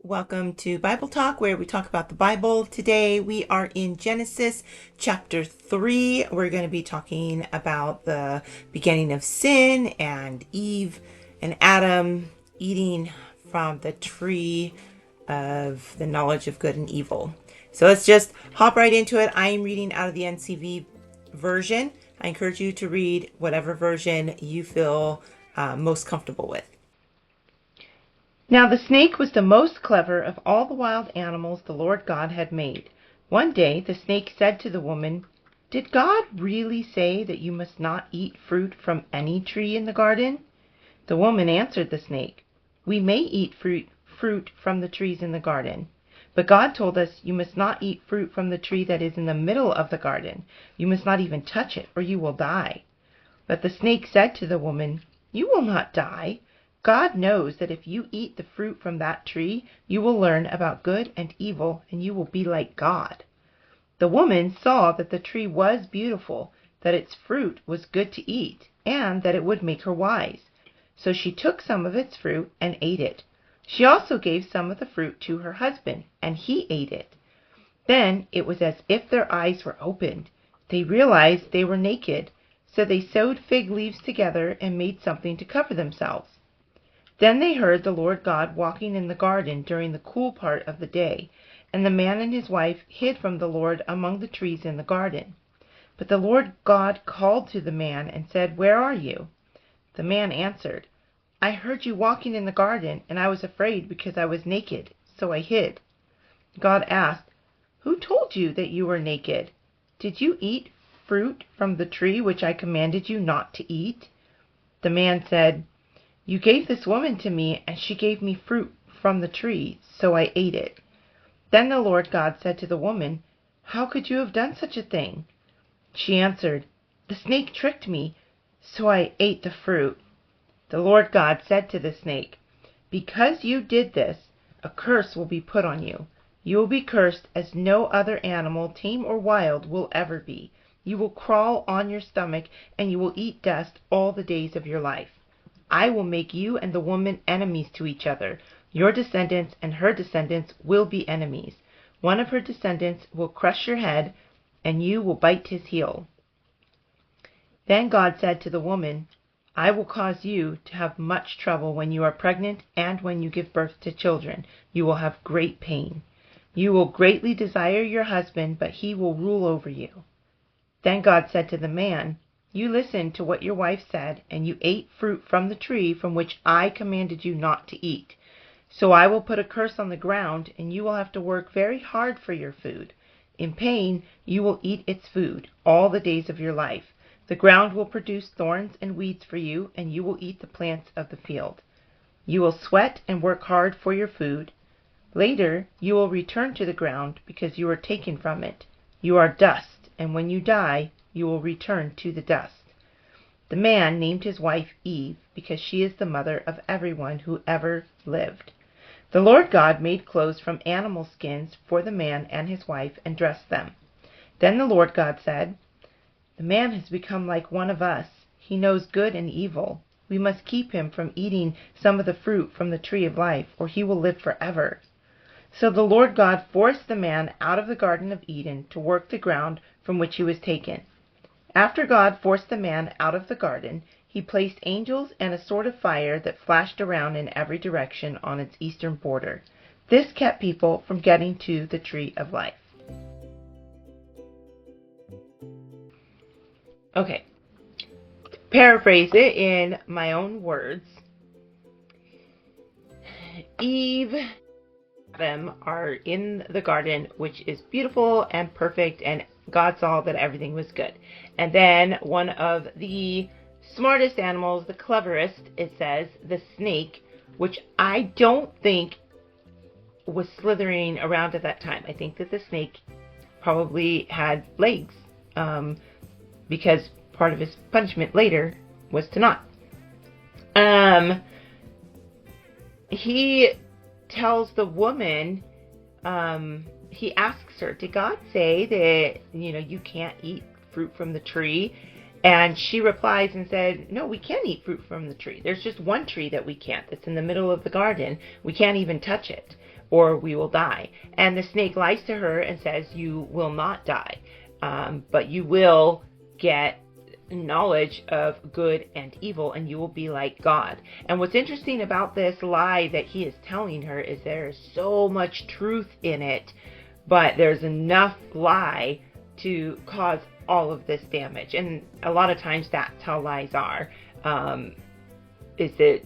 Welcome to Bible Talk, where we talk about the Bible. Today we are in Genesis chapter 3. We're going to be talking about the beginning of sin and Eve and Adam eating from the tree of the knowledge of good and evil. So let's just hop right into it. I am reading out of the NCV version. I encourage you to read whatever version you feel most comfortable with. Now the snake was the most clever of all the wild animals the Lord God had made. One day the snake said to the woman, "Did God really say that you must not eat fruit from any tree in the garden?" The woman answered the snake, "We may eat fruit from the trees in the garden. But God told us you must not eat fruit from the tree that is in the middle of the garden. You must not even touch it, or you will die." But the snake said to the woman, "You will not die. God knows that if you eat the fruit from that tree, you will learn about good and evil, and you will be like God." The woman saw that the tree was beautiful, that its fruit was good to eat, and that it would make her wise. So she took some of its fruit and ate it. She also gave some of the fruit to her husband, and he ate it. Then it was as if their eyes were opened. They realized they were naked, so they sewed fig leaves together and made something to cover themselves. Then they heard the Lord God walking in the garden during the cool part of the day, and the man and his wife hid from the Lord among the trees in the garden. But the Lord God called to the man and said, "Where are you?" The man answered, "I heard you walking in the garden, and I was afraid because I was naked, so I hid." God asked, "Who told you that you were naked? Did you eat fruit from the tree which I commanded you not to eat?" The man said, "You gave this woman to me, and she gave me fruit from the tree, so I ate it." Then the Lord God said to the woman, "How could you have done such a thing?" She answered, "The snake tricked me, so I ate the fruit." The Lord God said to the snake, "Because you did this, a curse will be put on you. You will be cursed as no other animal, tame or wild, will ever be. You will crawl on your stomach, and you will eat dust all the days of your life. I will make you and the woman enemies to each other. Your descendants and her descendants will be enemies. One of her descendants will crush your head, and you will bite his heel." Then God said to the woman, "I will cause you to have much trouble when you are pregnant and when you give birth to children. You will have great pain. You will greatly desire your husband, but he will rule over you." Then God said to the man, "You listened to what your wife said, and you ate fruit from the tree from which I commanded you not to eat. So I will put a curse on the ground, and you will have to work very hard for your food. In pain you will eat its food all the days of your life. The ground will produce thorns and weeds for you, and you will eat the plants of the field. You will sweat and work hard for your food. Later you will return to the ground because you were taken from it. You are dust, and when you die, you will return to the dust." The man named his wife Eve because she is the mother of everyone who ever lived. The Lord God made clothes from animal skins for the man and his wife and dressed them. Then the Lord God said, "The man has become like one of us. He knows good and evil. We must keep him from eating some of the fruit from the tree of life, or he will live forever." So the Lord God forced the man out of the Garden of Eden to work the ground from which he was taken. After God forced the man out of the garden, he placed angels and a sword of fire that flashed around in every direction on its eastern border. This kept people from getting to the tree of life. Okay, to paraphrase it in my own words, Eve and Adam are in the garden, which is beautiful and perfect, and God saw that everything was good. And then one of the smartest animals, the cleverest, it says, the snake, which I don't think was slithering around at that time. I think that the snake probably had legs, because part of his punishment later was to not. He tells the woman, he asks her, "Did God say that, you can't eat fruit from the tree?" And she replies and said, "No, we can eat fruit from the tree. There's just one tree that we can't. That's in the middle of the garden. We can't even touch it. or we will die. And the snake lies to her and says, you will not die, but you will get knowledge of good and evil, and you will be like God. And what's interesting about this lie that he is telling her is there is so much truth in it, but there's enough lie to cause all of this damage. And a lot of times that's how lies are, is that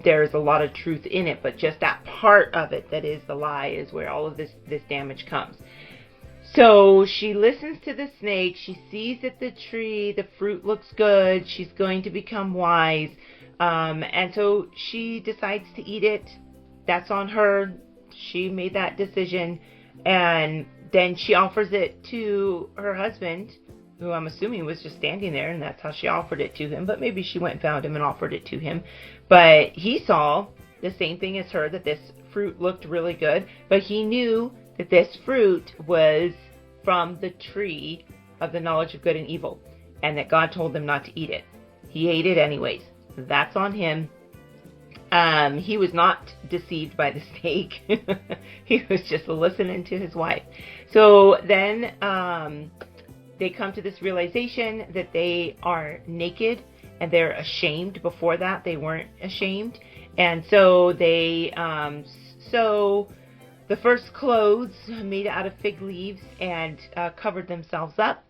there's a lot of truth in it, but just that part of it that is the lie is where all of this damage comes. So she listens to the snake. She sees that the fruit looks good. She's going to become wise. And so she decides to eat it. That's on her. She made that decision. And then she offers it to her husband, who I'm assuming was just standing there, and that's how she offered it to him. But maybe she went and found him and offered it to him. But he saw the same thing as her, that this fruit looked really good. But he knew that this fruit was from the tree of the knowledge of good and evil, and that God told them not to eat it. He ate it anyways. That's on him. He was not deceived by the snake. He was just listening to his wife. So then they come to this realization that they are naked, and they're ashamed. Before that, they weren't ashamed. And so they sew the first clothes made out of fig leaves and covered themselves up.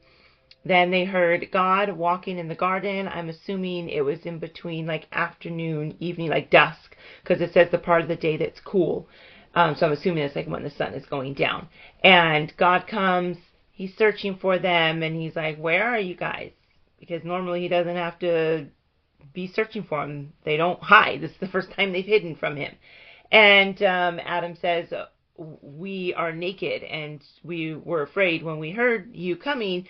Then they heard God walking in the garden. I'm assuming it was in between like afternoon, evening, like dusk, because it says the part of the day that's cool. So I'm assuming it's like when the sun is going down. And God comes, he's searching for them, and he's like, where are you guys? Because normally he doesn't have to be searching for them. They don't hide. This is the first time they've hidden from him. And Adam says, we are naked, and we were afraid when we heard you coming,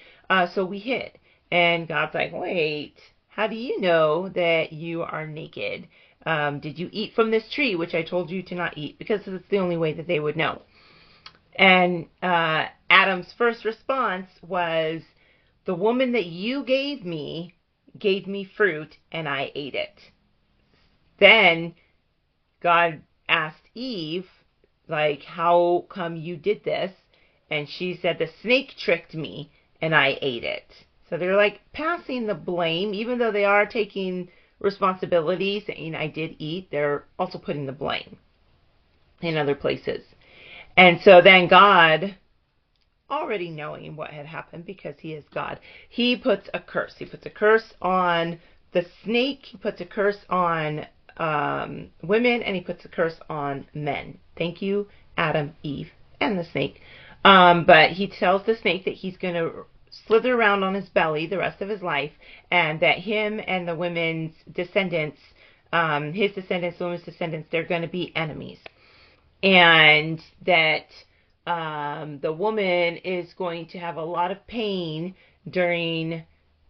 so we hid. And God's like, wait, how do you know that you are naked? Did you eat from this tree, which I told you to not eat? Because it's the only way that they would know. And Adam's first response was, the woman that you gave me fruit, and I ate it. Then God asked Eve, like, how come you did this? And she said, the snake tricked me, and I ate it. So they're like passing the blame, even though they are taking responsibility, saying I did eat, they're also putting the blame in other places. And so then God, already knowing what had happened because he is God, he puts a curse. He puts a curse on the snake, he puts a curse on women, and he puts a curse on men. Thank you, Adam, Eve, and the snake. But he tells the snake that he's going to slither around on his belly the rest of his life, and that him and the women's descendants, his descendants, the women's descendants, they're going to be enemies. And that the woman is going to have a lot of pain during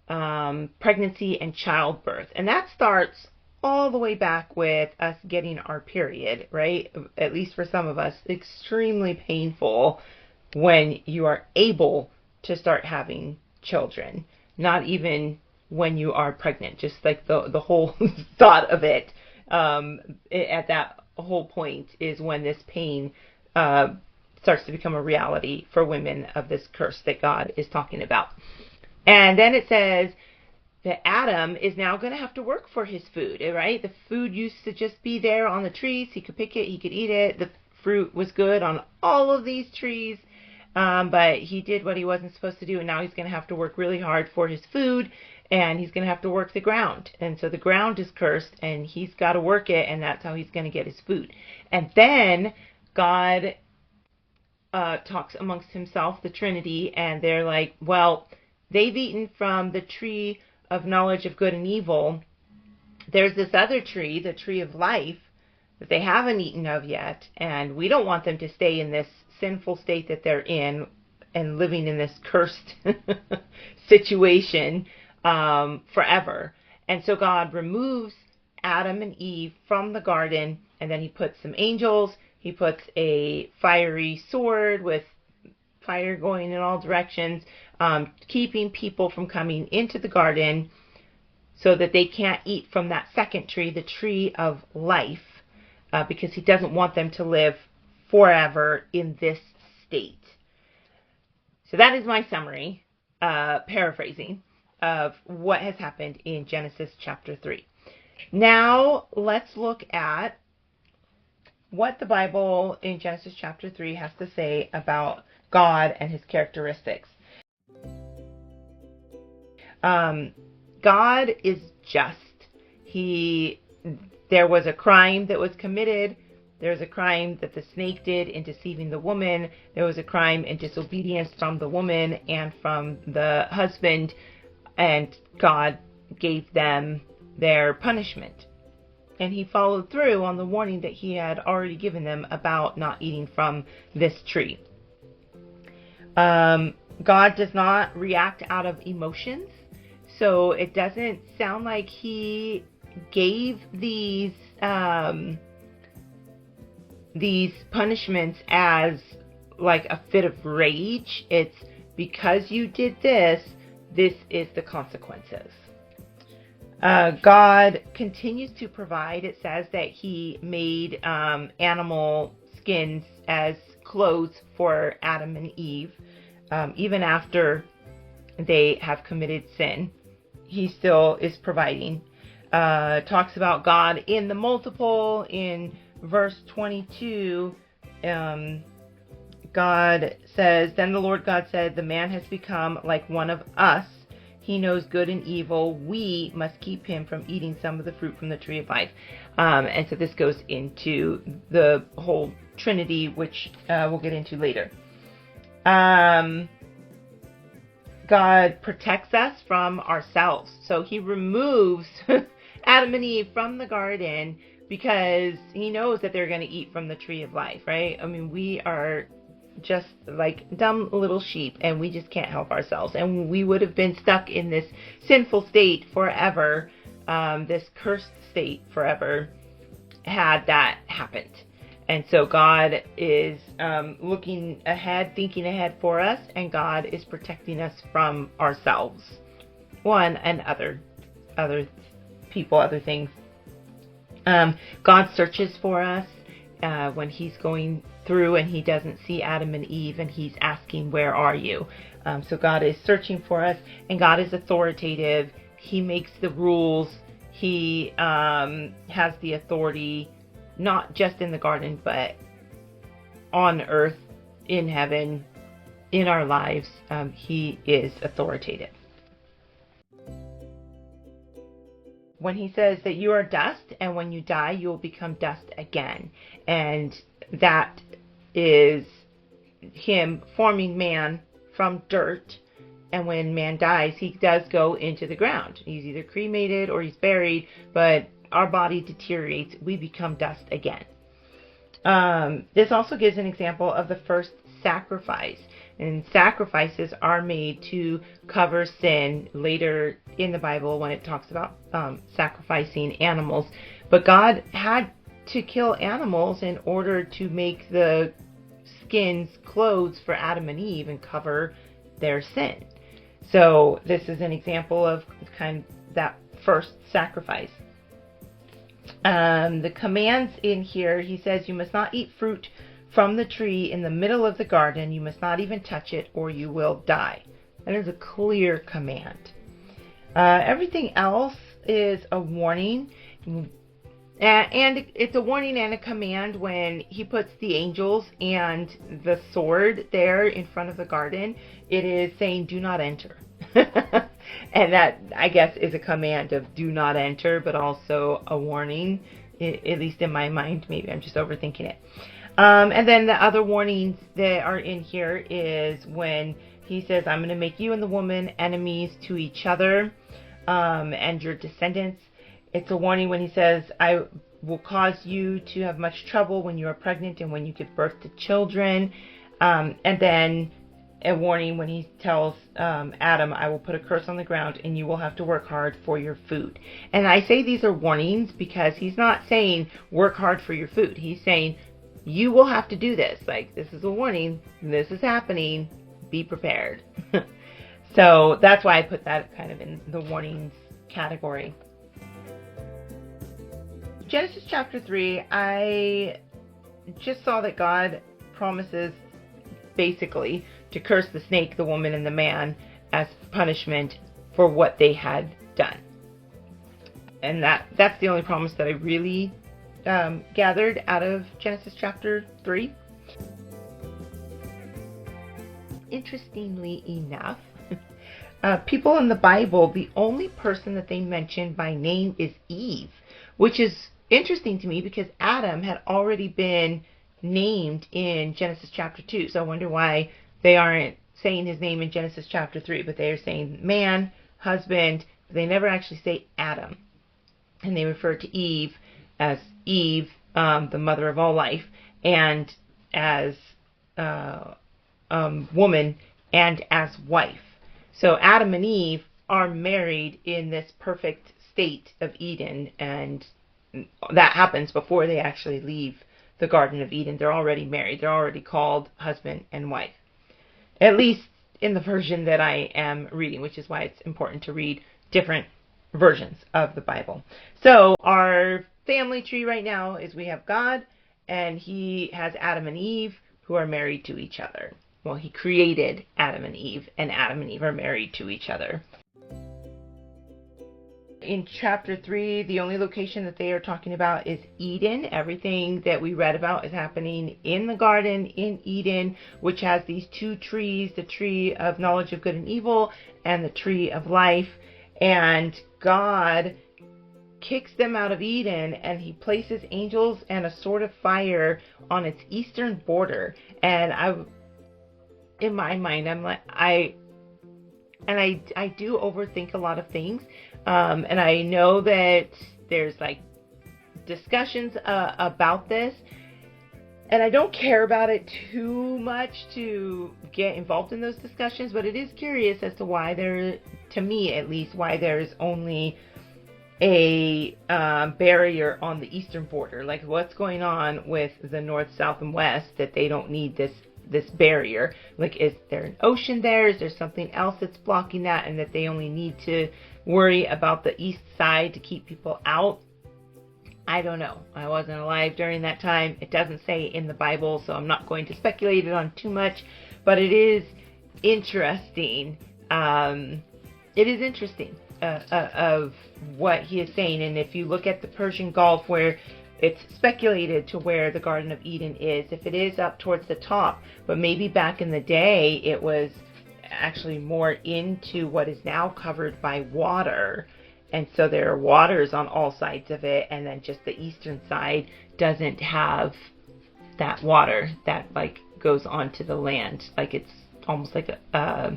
pregnancy and childbirth. And that starts all the way back with us getting our period, right? At least for some of us, extremely painful when you are able to start having children. Not even when you are pregnant, just like the whole thought of it, at that whole point is when this pain starts to become a reality for women of this curse that God is talking about. And then it says that Adam is now going to have to work for his food, right? The food used to just be there on the trees. He could pick it, he could eat it. The fruit was good on all of these trees, but he did what he wasn't supposed to do, and now he's going to have to work really hard for his food, and he's going to have to work the ground. And so the ground is cursed, and he's got to work it, and that's how he's going to get his food. And then God talks amongst himself, the Trinity, and they're like, well, they've eaten from the tree of knowledge of good and evil. There's this other tree, the tree of life, that they haven't eaten of yet, and we don't want them to stay in this sinful state that they're in and living in this cursed situation forever. And so God removes Adam and Eve from the garden, and then he puts some angels, he puts a fiery sword with fire going in all directions, keeping people from coming into the garden so that they can't eat from that second tree, the tree of life, because he doesn't want them to live forever in this state. So that is my summary, paraphrasing, of what has happened in Genesis chapter 3. Now let's look at what the Bible in Genesis chapter 3 has to say about God and his characteristics. God is just. There was a crime that was committed. There was a crime that the snake did in deceiving the woman. There was a crime in disobedience from the woman and from the husband. And God gave them their punishment. And he followed through on the warning that he had already given them about not eating from this tree. God does not react out of emotions. So it doesn't sound like he gave these punishments as like a fit of rage. It's because you did this, this is the consequences. God continues to provide. It says that he made animal skins as clothes for Adam and Eve. Even after they have committed sin, he still is providing. Talks about God in the multiple. In verse 22, God says, "Then the Lord God said, the man has become like one of us. He knows good and evil. We must keep him from eating some of the fruit from the tree of life." And so this goes into the whole Trinity, which we'll get into later. God protects us from ourselves. So he removes Adam and Eve from the garden because he knows that they're going to eat from the tree of life, right? I mean, we are just like dumb little sheep, and we just can't help ourselves. And we would have been stuck in this sinful state forever, this cursed state forever, had that happened. And so God is looking ahead, thinking ahead for us, and God is protecting us from ourselves, one and other people, other things. God searches for us when he's going through and he doesn't see Adam and Eve, and he's asking, "Where are you?" So God is searching for us, and God is authoritative. He makes the rules. He has the authority, not just in the garden, but on earth, in heaven, in our lives. He is authoritative. When he says that you are dust, and when you die, you will become dust again. And that is him forming man from dirt. And when man dies, he does go into the ground. He's either cremated or he's buried, but our body deteriorates. We become dust again. This also gives an example of the first sacrifice. And sacrifices are made to cover sin later in the Bible when it talks about sacrificing animals. But God had to kill animals in order to make the skins clothes for Adam and Eve and cover their sin. So this is an example of kind of that first sacrifice. The commands in here, he says, you must not eat fruit from the tree in the middle of the garden. You must not even touch it, or you will die. That is a clear command. Everything else is a warning. And it's a warning and a command when he puts the angels and the sword there in front of the garden. It is saying, do not enter. And that, I guess, is a command of do not enter, but also a warning, at least in my mind. Maybe I'm just overthinking it. And then the other warnings that are in here is when he says, I'm going to make you and the woman enemies to each other, and your descendants. It's a warning when he says, I will cause you to have much trouble when you are pregnant and when you give birth to children. And then a warning when he tells Adam, I will put a curse on the ground and you will have to work hard for your food. And I say these are warnings because he's not saying work hard for your food. He's saying you will have to do this. Like, this is a warning. This is happening. Be prepared. So that's why I put that kind of in the warnings category. Genesis chapter 3, I just saw that God promises basically to curse the snake, the woman, and the man as punishment for what they had done. And that's the only promise that I really gathered out of Genesis chapter 3. Interestingly enough, people in the Bible, the only person that they mention by name is Eve, which is interesting to me because Adam had already been named in Genesis chapter 2. So I wonder why they aren't saying his name in Genesis chapter 3, but they are saying man, husband, but they never actually say Adam. And they refer to Eve as Eve, the mother of all life, and as woman and as wife. So Adam and Eve are married in this perfect state of Eden, and that happens before they actually leave the Garden of Eden. They're already married. They're already called husband and wife. At least in the version that I am reading, which is why it's important to read different versions of the Bible. So our family tree right now is we have God, and he has Adam and Eve who are married to each other. Well, he created Adam and Eve are married to each other. In chapter 3, the only location that they are talking about is Eden. Everything that we read about is happening in the garden in Eden, which has these two trees, the tree of knowledge of good and evil and the tree of life. And God kicks them out of Eden, and he places angels and a sword of fire on its eastern border. And in my mind, I'm like, I do overthink a lot of things. And I know that there's like discussions about this, and I don't care about it too much to get involved in those discussions, but it is curious as to why to me at least, why there's only a barrier on the eastern border. Like, what's going on with the north, south, and west that they don't need this barrier? Like, is there an ocean there? Is there something else that's blocking that, and that they only need to worry about the east side to keep people out? I don't know. I wasn't alive during that time. It doesn't say in the Bible, so I'm not going to speculate it on too much, but it is interesting. It is interesting of what he is saying. And if you look at the Persian Gulf, where it's speculated to where the Garden of Eden is, if it is up towards the top, but maybe back in the day it was actually more into what is now covered by water, and so there are waters on all sides of it, and then just the eastern side doesn't have that water that like goes onto the land. Like, it's almost like a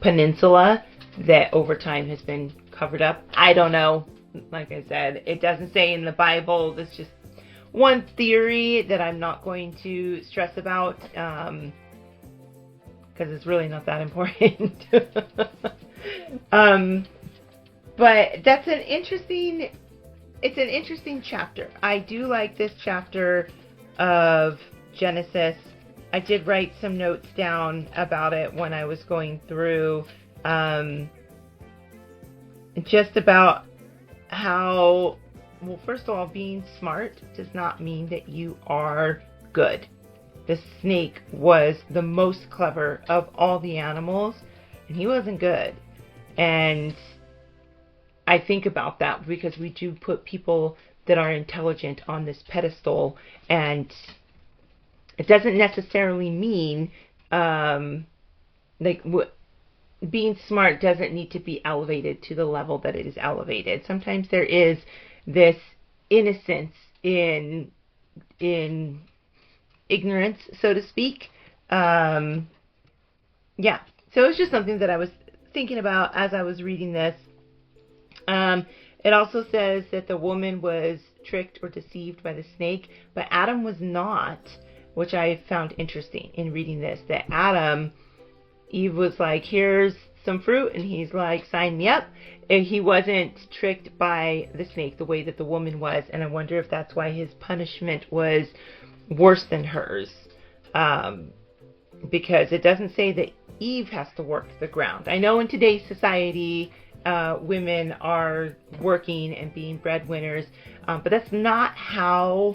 peninsula that over time has been covered up. I don't know. Like I said, it doesn't say in the Bible. That's just one theory that I'm not going to stress about, because it's really not that important. But that's it's an interesting chapter. I do like this chapter of Genesis. I did write some notes down about it when I was going through, just about how, well, first of all, being smart does not mean that you are good. The snake was the most clever of all the animals, and he wasn't good. And I think about that because we do put people that are intelligent on this pedestal, and it doesn't necessarily mean being smart doesn't need to be elevated to the level that it is elevated. Sometimes there is this innocence in ignorance, so to speak. Yeah. So it's just something that I was thinking about as I was reading this. It also says that the woman was tricked or deceived by the snake, but Adam was not, which I found interesting in reading this, that Eve was like, here's some fruit, and he's like, sign me up. And he wasn't tricked by the snake the way that the woman was, and I wonder if that's why his punishment was worse than hers, because it doesn't say that Eve has to work the ground. I know in today's society, women are working and being breadwinners, but that's not how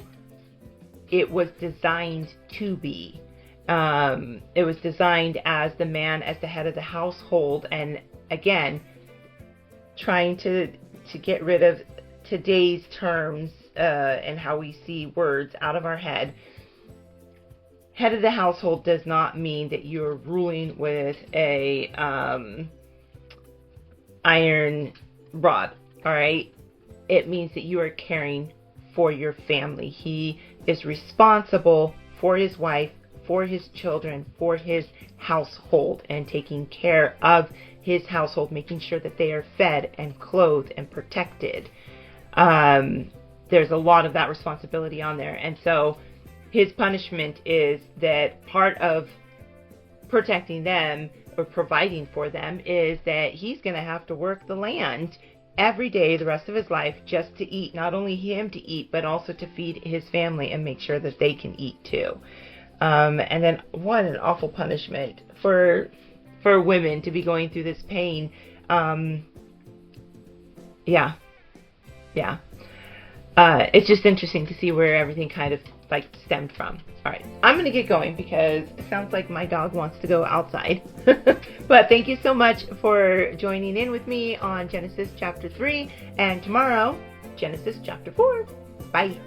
it was designed to be. It was designed as the man, as the head of the household, and again, trying to get rid of today's terms and how we see words out of our head. Head of the household does not mean that you're ruling with a iron rod, all right? It means that you are caring for your family. He is responsible for his wife, for his children, for his household, and taking care of his household, making sure that they are fed and clothed and protected. There's a lot of that responsibility on there. And so his punishment is that part of protecting them or providing for them is that he's going to have to work the land every day the rest of his life just to eat. Not only him to eat, but also to feed his family and make sure that they can eat too. And then what an awful punishment for women to be going through this pain. Yeah. It's just interesting to see where everything kind of like stemmed from. All right, I'm going to get going because it sounds like my dog wants to go outside. But thank you so much for joining in with me on Genesis chapter 3, and tomorrow, Genesis chapter 4. Bye.